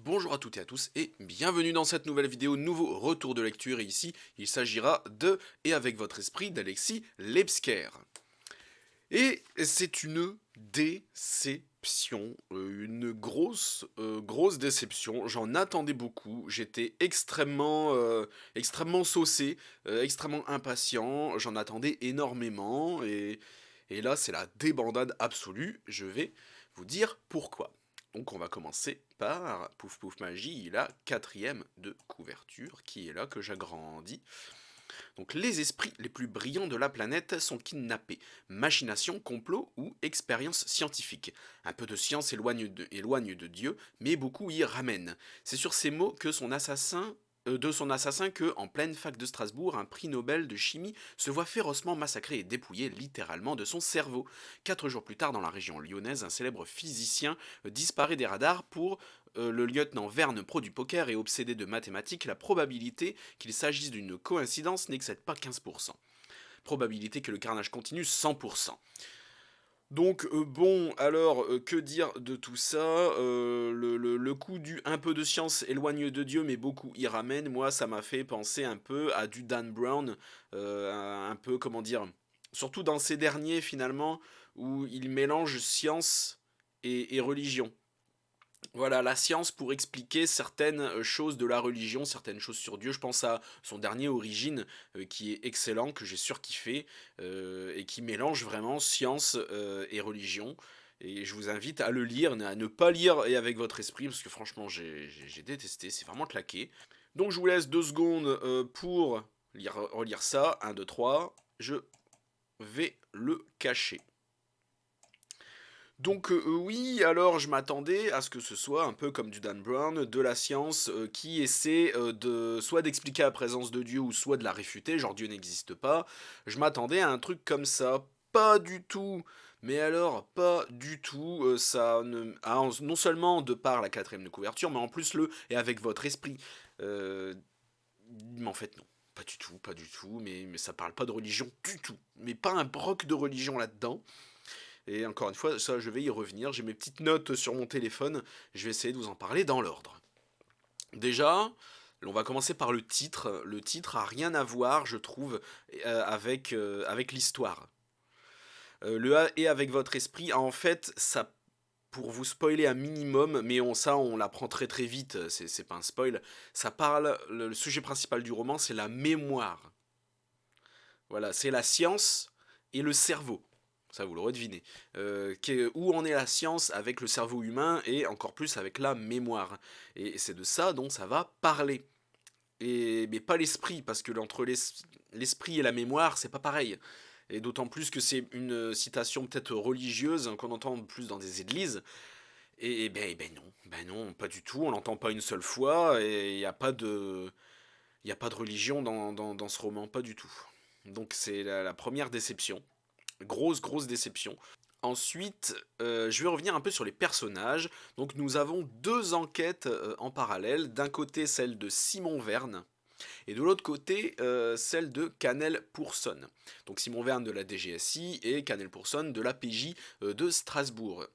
Bonjour à toutes et à tous et bienvenue dans cette nouvelle vidéo, nouveau retour de lecture et ici il s'agira de Et avec votre esprit d'Alexis Lebsker. Et c'est une déception, une grosse déception, j'en attendais beaucoup, j'étais extrêmement saucé, extrêmement impatient, j'en attendais énormément et là c'est la débandade absolue, je vais vous dire pourquoi. Donc on va commencer par Pouf Pouf Magie, la quatrième de couverture qui est là que j'agrandis. Donc les esprits les plus brillants de la planète sont kidnappés. Machination, complot ou expérience scientifique. Un peu de science éloigne de Dieu, mais beaucoup y ramènent. C'est sur ces mots que de son assassin que, en pleine fac de Strasbourg, un prix Nobel de chimie se voit férocement massacré et dépouillé littéralement de son cerveau. 4 jours plus tard, dans la région lyonnaise, un célèbre physicien disparaît des radars pour le lieutenant Verne, pro du poker et obsédé de mathématiques. La probabilité qu'il s'agisse d'une coïncidence n'excède pas 15%. Probabilité que le carnage continue, 100%. Donc bon, alors que dire de tout ça, le coup du un peu de science éloigne de Dieu mais beaucoup y ramène, moi ça m'a fait penser un peu à du Dan Brown, un peu comment dire, surtout dans ces derniers finalement, où il mélange science et religion. Voilà, la science pour expliquer certaines choses de la religion, certaines choses sur Dieu. Je pense à son dernier Origine, qui est excellent, que j'ai surkiffé, et qui mélange vraiment science et religion. Et je vous invite à le lire, à ne pas lire et avec votre esprit, parce que franchement, j'ai détesté, c'est vraiment claqué. Donc je vous laisse 2 secondes pour relire ça. 1, 2, 3. Je vais le cacher. Donc oui, alors je m'attendais à ce que ce soit un peu comme du Dan Brown, de la science qui essaie soit d'expliquer la présence de Dieu ou soit de la réfuter, genre Dieu n'existe pas. Je m'attendais à un truc comme ça, pas du tout. Mais alors, pas du tout, ça ne... non seulement de par la quatrième de couverture, mais en plus et avec votre esprit. Euh, mais en fait non, pas du tout, mais ça parle pas de religion du tout. Mais pas un broc de religion là-dedans. Et encore une fois, ça je vais y revenir, j'ai mes petites notes sur mon téléphone, je vais essayer de vous en parler dans l'ordre. Déjà, on va commencer par le titre. Le titre a rien à voir, je trouve, avec l'histoire. Le A et avec votre esprit, en fait, ça, pour vous spoiler un minimum, mais on l'apprend très très vite, c'est pas un spoil, ça parle, le sujet principal du roman, c'est la mémoire. Voilà, c'est la science et le cerveau. Ça, vous l'aurez deviné. Où en est la science avec le cerveau humain et encore plus avec la mémoire. Et c'est de ça dont ça va parler. Mais pas l'esprit, parce que entre l'esprit et la mémoire, c'est pas pareil. Et d'autant plus que c'est une citation peut-être religieuse qu'on entend plus dans des églises. Ben non, pas du tout. On l'entend pas une seule fois et il n'y a pas de, y a pas de religion dans ce roman, pas du tout. Donc c'est la première déception. Grosse déception. Ensuite, je vais revenir un peu sur les personnages. Donc nous avons 2 enquêtes en parallèle. D'un côté celle de Simon Verne et de l'autre côté celle de Canel Pourson. Donc Simon Verne de la DGSI et Canel Pourson de la PJ de Strasbourg.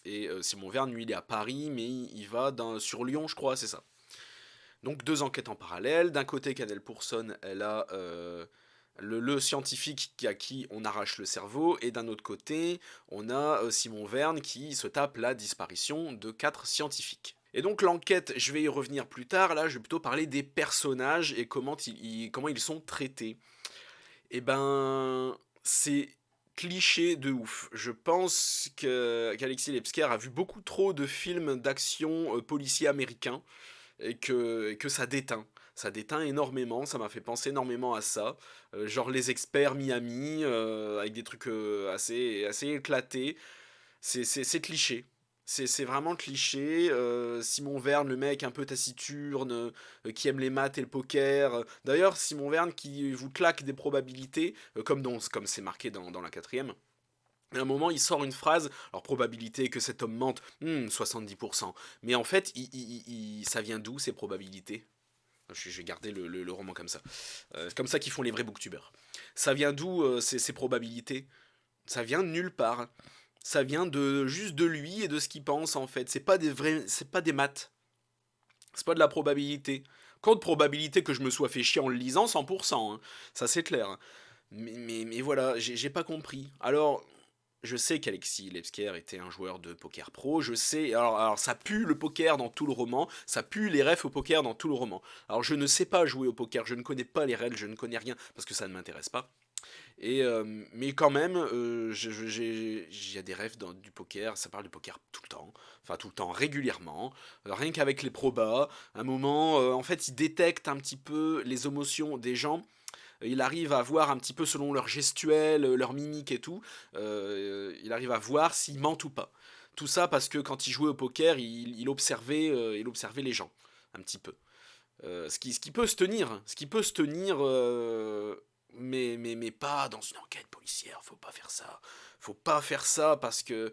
Et Simon Verne, lui, il est à Paris, mais il va sur Lyon, je crois, c'est ça. Donc 2 enquêtes en parallèle. D'un côté, Canel Pourson, elle a le scientifique à qui on arrache le cerveau, et d'un autre côté, on a Simon Verne qui se tape la disparition de 4 scientifiques. Et donc l'enquête, je vais y revenir plus tard, là je vais plutôt parler des personnages et comment ils sont traités. Et ben, c'est cliché de ouf. Je pense qu'Alexis Lebsker a vu beaucoup trop de films d'action policiers américains et que ça déteint. Ça déteint énormément, ça m'a fait penser énormément à ça. Genre les experts Miami, avec des trucs assez éclatés. C'est cliché. C'est vraiment cliché. Simon Verne, le mec un peu taciturne, qui aime les maths et le poker. D'ailleurs, Simon Verne qui vous claque des probabilités, comme c'est marqué dans la quatrième. À un moment, il sort une phrase, alors probabilité que cet homme mente, 70%. Mais en fait, ça vient d'où ces probabilités? Je vais garder le roman comme ça. C'est comme ça qu'ils font les vrais booktubers. Ça vient d'où ces probabilités? Ça vient de nulle part. Ça vient juste de lui et de ce qu'il pense en fait. C'est pas des maths. C'est pas de la probabilité. Contre probabilité que je me sois fait chier en le lisant, 100%, hein. Ça c'est clair. Mais voilà, j'ai pas compris. Alors, je sais qu'Alexis Lebsker était un joueur de poker pro, je sais, alors ça pue le poker dans tout le roman, ça pue les refs au poker dans tout le roman. Alors je ne sais pas jouer au poker, je ne connais pas les règles, je ne connais rien, parce que ça ne m'intéresse pas. Mais quand même, il y a des rêves du poker, ça parle de poker tout le temps, enfin tout le temps, régulièrement, rien qu'avec les probas, à un moment, en fait, il détecte un petit peu les émotions des gens, il arrive à voir un petit peu selon leur gestuelle, leur mimique et tout, il arrive à voir s'ils mentent ou pas. Tout ça parce que quand il jouait au poker, il observait les gens, un petit peu. Ce qui peut se tenir, mais pas dans une enquête policière, faut pas faire ça. Faut pas faire ça parce que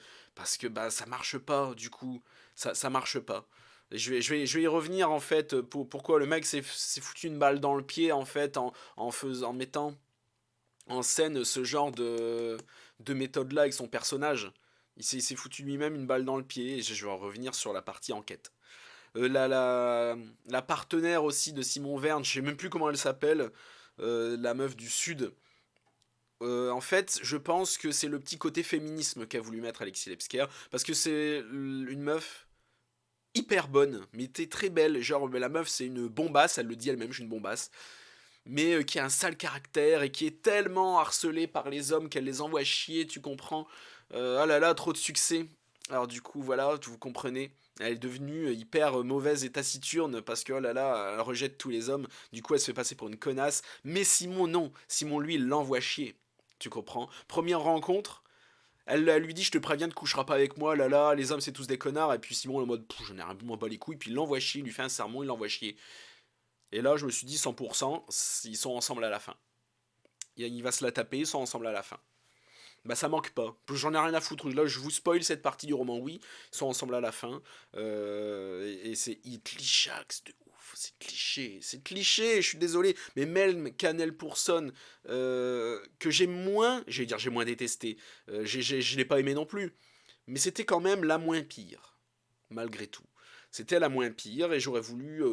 bah, ça marche pas, du coup. Ça marche pas. Et je vais y revenir en fait, pourquoi le mec s'est foutu une balle dans le pied en fait, en mettant en scène ce genre de méthode-là avec son personnage. Il s'est foutu lui-même une balle dans le pied, et je vais en revenir sur la partie enquête. La partenaire aussi de Simon Verne, je sais même plus comment elle s'appelle, la meuf du Sud. En fait, je pense que c'est le petit côté féminisme qu'a voulu mettre Alexis Lebsker, parce que c'est une meuf hyper bonne, mais t'es très belle, genre la meuf c'est une bombasse, elle le dit elle-même, je suis une bombasse, mais qui a un sale caractère et qui est tellement harcelée par les hommes qu'elle les envoie chier, tu comprends. Ah là là, trop de succès. Alors du coup, voilà, vous comprenez. Elle est devenue hyper mauvaise et taciturne parce que, oh là là, elle rejette tous les hommes. Du coup, elle se fait passer pour une connasse. Mais Simon, non. Simon, lui, il l'envoie chier. Tu comprends. Première rencontre, elle lui dit, je te préviens, ne coucheras pas avec moi, là là, les hommes c'est tous des connards. Et puis Simon, en mode, j'en ai rien, m'en bats les couilles. Puis il l'envoie chier, il lui fait un sermon, il l'envoie chier. Et là, je me suis dit 100%, ils sont ensemble à la fin. Il va se la taper, ils sont ensemble à la fin. Bah ça manque pas. J'en ai rien à foutre. Là, je vous spoil cette partie du roman, oui. Ils sont ensemble à la fin. Et c'est clichax de ouf. C'est cliché, je suis désolé. Mais Mel Canel Pourson, que j'ai moins détesté. Je l'ai pas aimé non plus. Mais c'était quand même la moins pire, malgré tout. C'était la moins pire et j'aurais voulu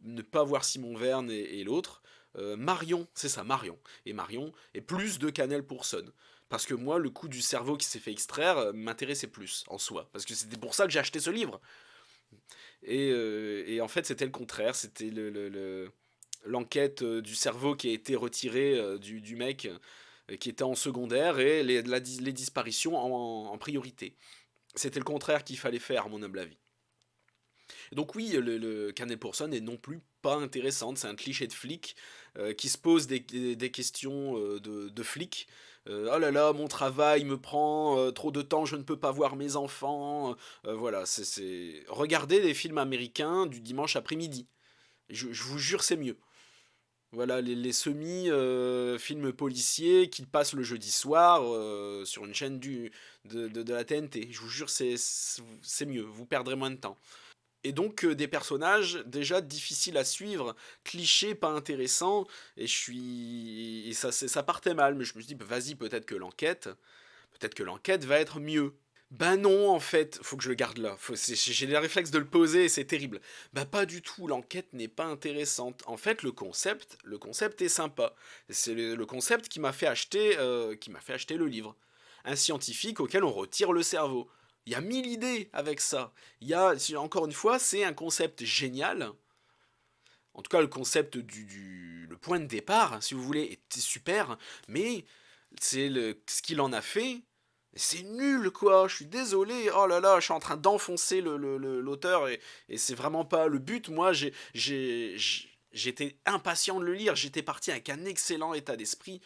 ne pas voir Simon Verne et l'autre. Marion, c'est ça, Marion. Et Marion est plus de Canel Pourson. Parce que moi, le coup du cerveau qui s'est fait extraire m'intéressait plus en soi. Parce que c'était pour ça que j'ai acheté ce livre. Et en fait, c'était le contraire. C'était l'enquête du cerveau qui a été retirée du mec qui était en secondaire et les disparitions en priorité. C'était le contraire qu'il fallait faire, à mon humble avis. Donc oui, le Canel Pourson est non plus pas intéressante, c'est un cliché de flic qui se pose des questions de flic. Oh là là, mon travail me prend trop de temps, je ne peux pas voir mes enfants. Voilà, regardez les films américains du dimanche après-midi. Je vous jure, c'est mieux. Voilà, les semi-films policiers qu'ils passent le jeudi soir sur une chaîne de la TNT. Je vous jure, c'est mieux, vous perdrez moins de temps. Et donc des personnages déjà difficiles à suivre, clichés, pas intéressants, et ça partait mal, mais je me suis dit, bah, vas-y, peut-être que l'enquête va être mieux. Ben non, en fait, faut que je le garde là. J'ai les réflexes de le poser et c'est terrible. Bah pas du tout, l'enquête n'est pas intéressante. En fait, le concept est sympa. C'est le concept qui m'a fait acheter le livre. Un scientifique auquel on retire le cerveau. Il y a 1000 idées avec ça. Encore une fois, c'est un concept génial. En tout cas, le concept le point de départ, si vous voulez, était super. Mais ce qu'il en a fait, c'est nul quoi. Je suis désolé. Oh là là, je suis en train d'enfoncer l'auteur et c'est vraiment pas le but. Moi, j'étais impatient de le lire. J'étais parti avec un excellent état d'esprit.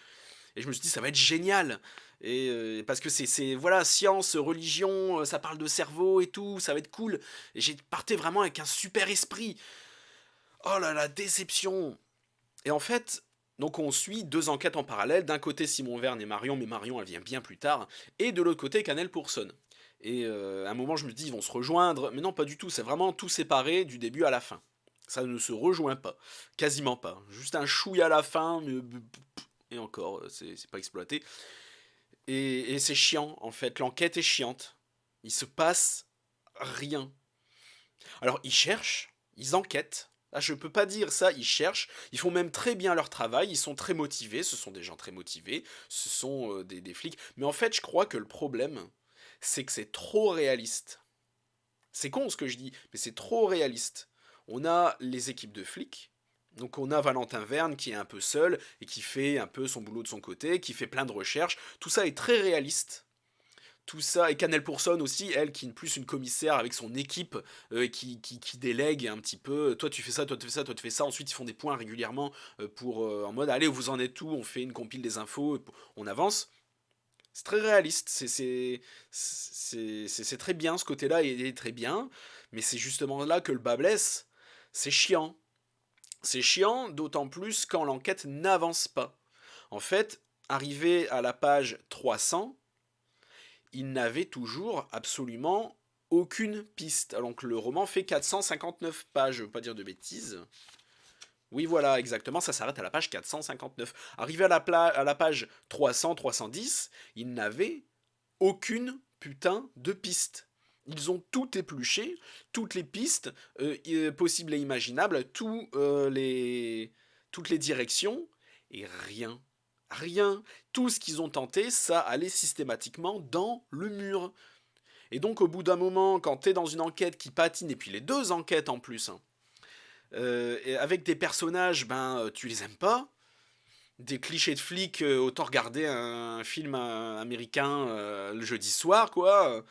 Et je me suis dit, ça va être génial. Et parce que voilà, science, religion, ça parle de cerveau et tout, ça va être cool. Et j'ai parté vraiment avec un super esprit. Oh là là, déception. Et en fait, donc on suit deux enquêtes en parallèle. D'un côté, Simon Verne et Marion, mais Marion, elle vient bien plus tard. Et de l'autre côté, Canel Pourson. Et à un moment, je me dis, ils vont se rejoindre. Mais non, pas du tout. C'est vraiment tout séparé du début à la fin. Ça ne se rejoint pas. Quasiment pas. Juste un chouille à la fin, mais et encore, c'est pas exploité. Et c'est chiant, en fait. L'enquête est chiante. Il se passe rien. Alors, ils enquêtent. Ah, je peux pas dire ça, ils cherchent, ils font même très bien leur travail, ils sont très motivés, ce sont des gens très motivés, ce sont des flics. Mais en fait, je crois que le problème, c'est que c'est trop réaliste. C'est con ce que je dis, mais c'est trop réaliste. On a les équipes de flics, donc on a Valentin Verne qui est un peu seul et qui fait un peu son boulot de son côté, qui fait plein de recherches. Tout ça est très réaliste. Tout ça, et Canel Pourson aussi, elle qui est plus une commissaire avec son équipe, qui délègue un petit peu, toi tu fais ça, toi tu fais ça, toi tu fais ça, ensuite ils font des points régulièrement en mode allez vous en êtes où, on fait une compile des infos, on avance. C'est très réaliste, c'est très bien, ce côté-là est très bien, mais c'est justement là que le bas blesse, c'est chiant. C'est chiant, d'autant plus quand l'enquête n'avance pas. En fait, arrivé à la page 300, il n'avait toujours absolument aucune piste. Alors que le roman fait 459 pages, je ne veux pas dire de bêtises. Oui, voilà, exactement, ça s'arrête à la page 459. Arrivé à la page 300-310, il n'avait aucune putain de piste. Ils ont tout épluché, toutes les pistes possibles et imaginables, toutes les directions, et rien. Rien. Tout ce qu'ils ont tenté, ça allait systématiquement dans le mur. Et donc au bout d'un moment, quand t'es dans une enquête qui patine, et puis les deux enquêtes en plus, hein, et avec des personnages, tu les aimes pas, des clichés de flics, autant regarder un film américain le jeudi soir, quoi.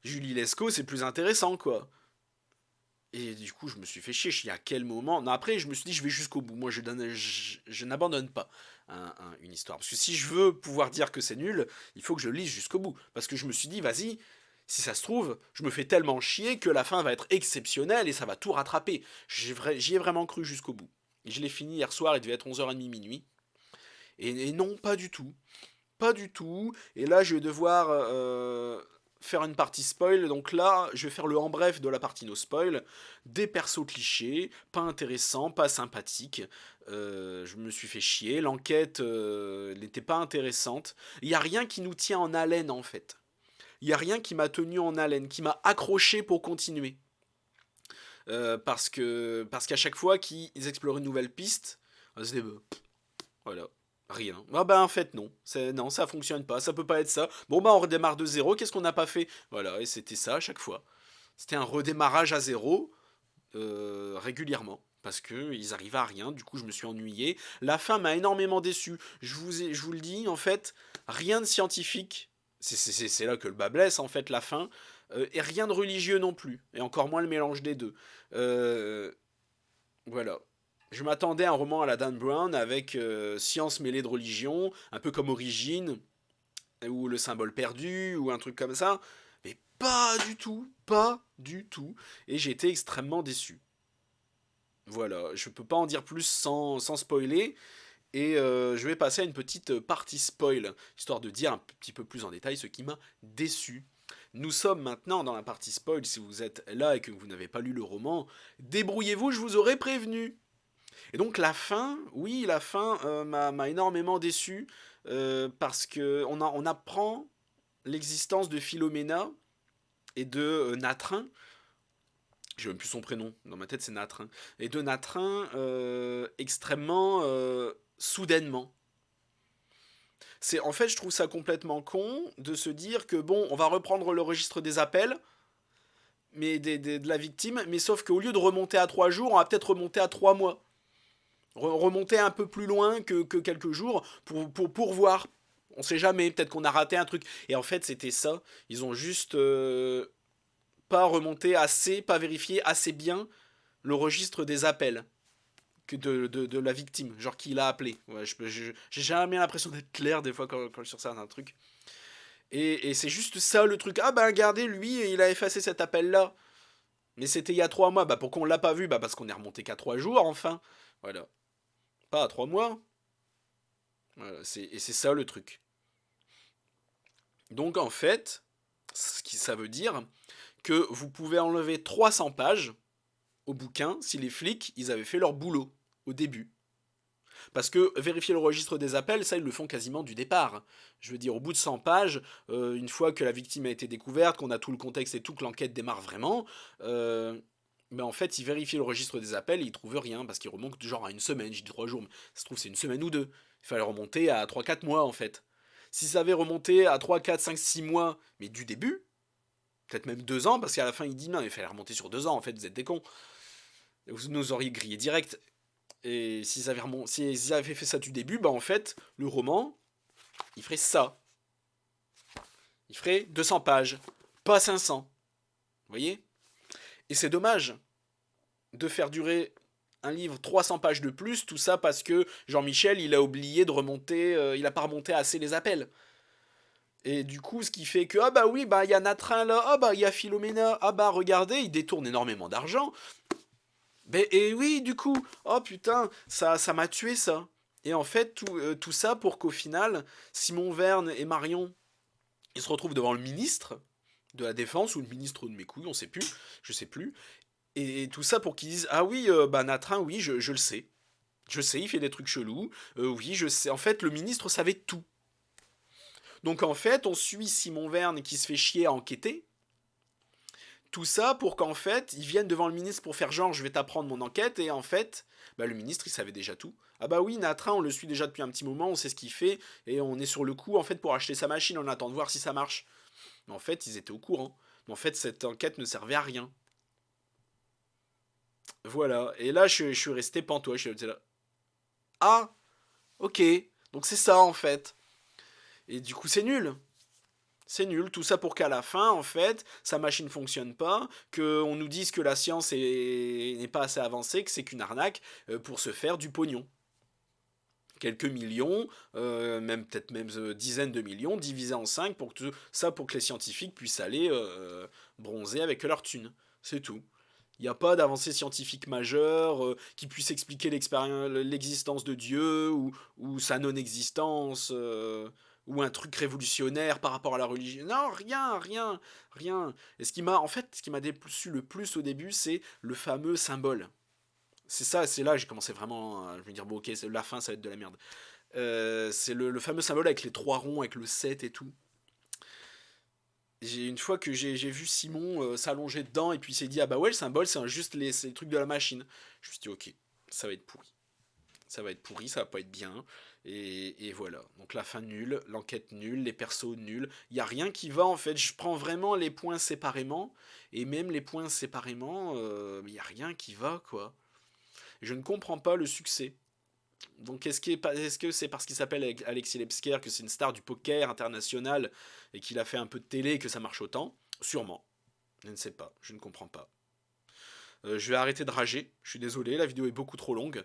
Julie Lescaut, c'est plus intéressant, quoi. Et du coup, je me suis fait chier. Je dis à quel moment. Non, après, je me suis dit, je vais jusqu'au bout. Moi, je n'abandonne pas une histoire. Parce que si je veux pouvoir dire que c'est nul, il faut que je lise jusqu'au bout. Parce que je me suis dit, vas-y, si ça se trouve, je me fais tellement chier que la fin va être exceptionnelle et ça va tout rattraper. J'y ai vraiment cru jusqu'au bout. Et je l'ai fini hier soir, il devait être 11h30 minuit. Et non, pas du tout. Pas du tout. Et là, je vais devoir faire une partie spoil. Donc là, je vais faire le en bref de la partie no spoil. Des persos clichés, pas intéressants, pas sympathiques. Je me suis fait chier. L'enquête n'était pas intéressante. Il n'y a rien qui nous tient en haleine en fait. Il n'y a rien qui m'a tenu en haleine, qui m'a accroché pour continuer. Parce qu'à chaque fois qu'ils explorent une nouvelle piste, c'était voilà. Rien. Ah bah en fait non. Non, ça fonctionne pas, ça peut pas être ça. Bon bah on redémarre de zéro, qu'est-ce qu'on n'a pas fait? Voilà, et c'était ça à chaque fois. C'était un redémarrage à zéro régulièrement. Parce que ils arrivaient à rien, du coup je me suis ennuyé. La fin m'a énormément déçu. Je vous le dis, en fait, rien de scientifique. C'est là que le bas blesse, en fait, la fin. Et rien de religieux non plus. Et encore moins le mélange des deux. Euh, voilà. Je m'attendais à un roman à la Dan Brown avec science mêlée de religion, un peu comme Origine, ou Le symbole perdu, ou un truc comme ça. Mais pas du tout, pas du tout. Et j'ai été extrêmement déçu. Voilà, je peux pas en dire plus sans spoiler. Et je vais passer à une petite partie spoil, histoire de dire un petit peu plus en détail ce qui m'a déçu. Nous sommes maintenant dans la partie spoil, si vous êtes là et que vous n'avez pas lu le roman, débrouillez-vous, je vous aurais prévenu. Et donc la fin, oui, la fin m'a énormément déçu parce que on apprend l'existence de Philomena et de Natrin. J'ai même plus son prénom, dans ma tête c'est Natrin. Et de Natrin extrêmement soudainement. En fait, je trouve ça complètement con de se dire que bon, on va reprendre le registre des appels, mais de la victime, mais sauf qu'au lieu de remonter à 3 jours, on va peut-être remonter à 3 mois. Remonter un peu plus loin que quelques jours pour voir. On sait jamais, peut-être qu'on a raté un truc. Et en fait, c'était ça. Ils ont juste pas remonté assez, pas vérifié assez bien le registre des appels de la victime, genre qui l'a appelé. Ouais, j'ai jamais l'impression d'être clair des fois quand je suis sur certains trucs. Et c'est juste ça le truc. Ah ben regardez, lui, il a effacé cet appel-là. Mais c'était il y a 3 mois. Bah pourquoi on l'a pas vu? Bah parce qu'on est remonté qu'à 3 jours, enfin. Voilà. Pas à 3 mois. Voilà, et c'est ça le truc. Donc en fait, ça veut dire que vous pouvez enlever 300 pages au bouquin si les flics ils avaient fait leur boulot au début. Parce que vérifier le registre des appels, ça ils le font quasiment du départ. Je veux dire, au bout de 100 pages, une fois que la victime a été découverte, qu'on a tout le contexte et tout, que l'enquête démarre vraiment, Mais en fait, il vérifie le registre des appels et il trouve rien, parce qu'il remonte genre à une semaine, j'ai dit 3 jours, mais ça se trouve c'est une semaine ou deux. Il fallait remonter à 3, 4 mois en fait. Si ça avait remonté à 3, 4, 5, 6 mois, mais du début, peut-être même 2 ans, parce qu'à la fin il dit non, il fallait remonter sur 2 ans en fait, vous êtes des cons. Vous nous auriez grillé direct. Et s'ils avaient fait ça du début, bah en fait, le roman, il ferait ça. Il ferait 200 pages, pas 500. Vous voyez? Et c'est dommage de faire durer un livre 300 pages de plus, tout ça parce que Jean-Michel, il a oublié de remonter, il a pas remonté assez les appels. Et du coup, ce qui fait que, ah bah oui, bah il y a Natrin là, ah bah il y a Philomena, ah bah regardez, il détourne énormément d'argent. Et oui, du coup, oh putain, ça m'a tué ça. Et en fait, tout ça pour qu'au final, Simon Verne et Marion, ils se retrouvent devant le ministre de la Défense, ou le ministre de mes couilles, on sait plus, je sais plus. Et tout ça pour qu'ils disent, ah oui, bah Natrin, oui, je le sais. Je sais, il fait des trucs chelous. Oui, je sais. En fait, le ministre savait tout. Donc en fait, on suit Simon Verne qui se fait chier à enquêter. Tout ça pour qu'en fait, ils viennent devant le ministre pour faire genre, je vais t'apprendre mon enquête. Et en fait, bah, le ministre, il savait déjà tout. Ah bah oui, Natrin, on le suit déjà depuis un petit moment, on sait ce qu'il fait. Et on est sur le coup, en fait, pour acheter sa machine, on attend de voir si ça marche. Mais en fait, ils étaient au courant. Mais en fait, cette enquête ne servait à rien. Voilà. Et là, je suis resté pantois. Je suis là. Ah, ok. Donc c'est ça, en fait. Et du coup, c'est nul. C'est nul, tout ça pour qu'à la fin, en fait, sa machine fonctionne pas, qu'on nous dise que la science n'est pas assez avancée, que c'est qu'une arnaque pour se faire du pognon. Quelques millions, même peut-être même dizaines de millions, divisés en 5 pour que pour que les scientifiques puissent aller bronzer avec leur thune. C'est tout. Il n'y a pas d'avancée scientifique majeure qui puisse expliquer l'existence de Dieu ou sa non-existence ou un truc révolutionnaire par rapport à la religion. Non, rien, rien, rien. Et ce qui m'a déçu le plus au début, c'est le fameux symbole. C'est ça, c'est là que j'ai commencé vraiment à me dire, bon ok, la fin ça va être de la merde. C'est le fameux symbole avec les 3 ronds, avec le 7 et tout. Une fois que j'ai vu Simon s'allonger dedans et puis il s'est dit ah bah ouais le symbole c'est juste c'est les trucs de la machine. Je me suis dit ok, ça va être pourri. Ça va être pourri, ça va pas être bien. Et voilà. Donc la fin nulle, l'enquête nulle, les persos nuls. Il n'y a rien qui va en fait. Je prends vraiment les points séparément. Et même les points séparément, il n'y a rien qui va quoi. Je ne comprends pas le succès. Donc est-ce que c'est parce qu'il s'appelle Alexis Lebsker que c'est une star du poker international et qu'il a fait un peu de télé que ça marche autant? Sûrement. Je ne sais pas, je ne comprends pas. Je vais arrêter de rager, je suis désolé, la vidéo est beaucoup trop longue,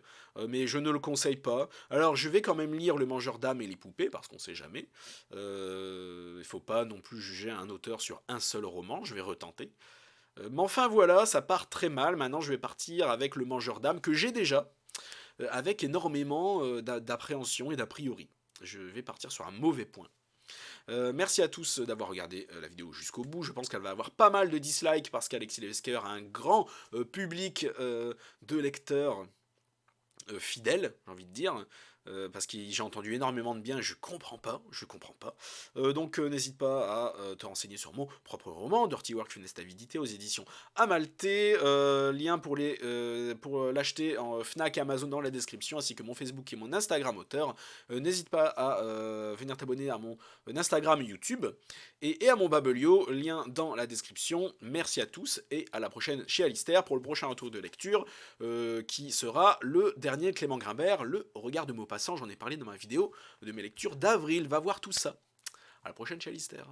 mais je ne le conseille pas. Alors je vais quand même lire Le Mangeur d'âmes et les poupées, parce qu'on sait jamais. Il ne faut pas non plus juger un auteur sur un seul roman, je vais retenter. Mais enfin voilà, ça part très mal, maintenant je vais partir avec Le Mangeur d'âmes, que j'ai déjà, avec énormément d'appréhension et d'a priori. Je vais partir sur un mauvais point. Merci à tous d'avoir regardé la vidéo jusqu'au bout. Je pense qu'elle va avoir pas mal de dislikes parce qu'Alexis Levesker a un grand public de lecteurs fidèles, j'ai envie de dire. Parce que j'ai entendu énormément de bien, je comprends pas. Donc n'hésite pas à te renseigner sur mon propre roman, Dirty Work, Funeste Avidité, aux éditions Amalthée. Lien pour l'acheter en Fnac et Amazon dans la description, ainsi que mon Facebook et mon Instagram auteur. N'hésite pas à venir t'abonner à mon Instagram YouTube et à mon Babelio, lien dans la description. Merci à tous et à la prochaine chez Alistair pour le prochain retour de lecture qui sera le dernier Clément Grimbert, Le Regard de Maupassant. J'en ai parlé dans ma vidéo de mes lectures d'avril. Va voir tout ça. À la prochaine chez Alistair.